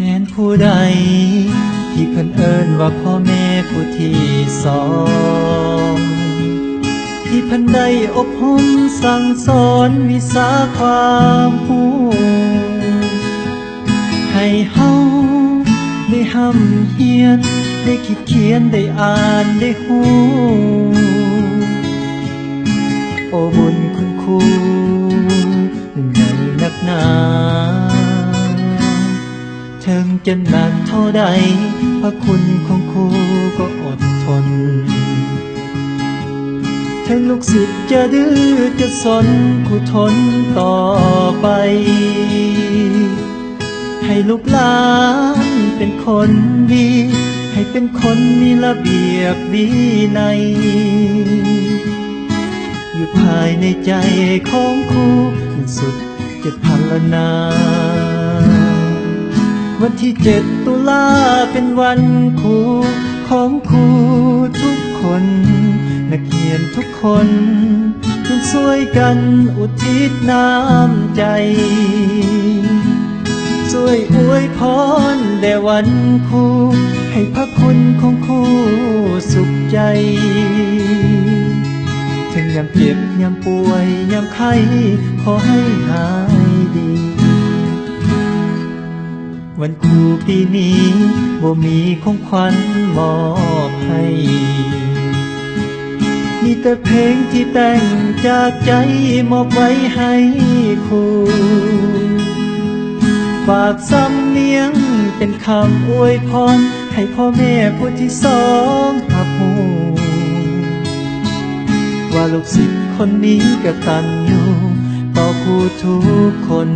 ม่นผู้ใดที่เพิ่นเอิ้นว่าพ่อแม่ผู้ที่สองที่เพิ่นได้อบรมสั่งสอนวิชาความรู้ให้เฮาได้ห้ำเฮียนได้คิดเขียนได้อ่านได้ฮู้โอ้บุญคุณครูเป็นไงนักหนาถึงจะนานเท่าใดพระคุณของครูก็อดทนถึงลูกศิษย์จะดื้อจะสนครูทนต่อไปให้ลูกหลานเป็นคนดีให้เป็นคนมีระเบียบวินัยอยู่ภายในใจของครูมันสุดจะพรรณนาวันที่7 ตุลาเป็นวันครูของครูทุกคนนักเรียนทุกคนจงช่วยกันอุทิศน้ำใจช่วยอวยพรแด่วันครูให้พระคุณของครูสุขใจถึงยามเจ็บยามป่วยยามไข้ขอให้หายดีวันครูปีนี้บ่มีของขวัญมอบให้มีแต่เพลงที่แต่งจากใจมอบไว้ให้ครูฝากสำเนียงเป็นคำอวยพรให้พ่อแม่ผู้ที่สองรับรู้ว่าลูกศิษย์คนนี้กตัญญูต่อครูทุกคน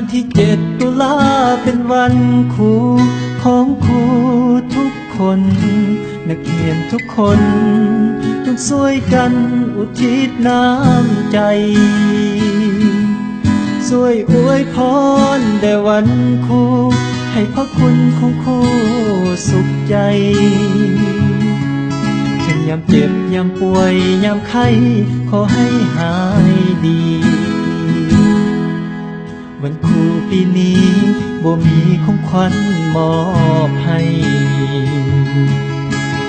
วันที่7 ตุลาเป็นวันครูของครูทุกคนนักเรียนทุกคนต้องช่วยกันอุทิศน้ำใจช่วยอวยพรแด่วันครูให้พระคุณของครูสุขใจถึงยามเจ็บยามป่วยยามไข้ขอให้หายดีวันครูปีนี้บ่มีของขวัญมอบให้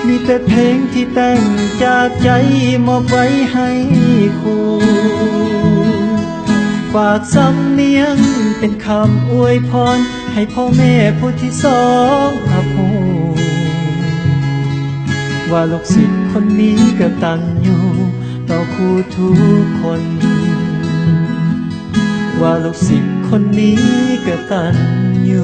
มีแต่เพลงที่แต่งจากใจมอบไว้ให้ครูฝากสำเนียงเป็นคำอวยพรให้พ่อแม่ผู้ที่สองรับรู้ว่าลูกศิษย์คนนี้กตัญญูต่อครูทุกคนว่าลูกศิษย์คนนี้กตัญญู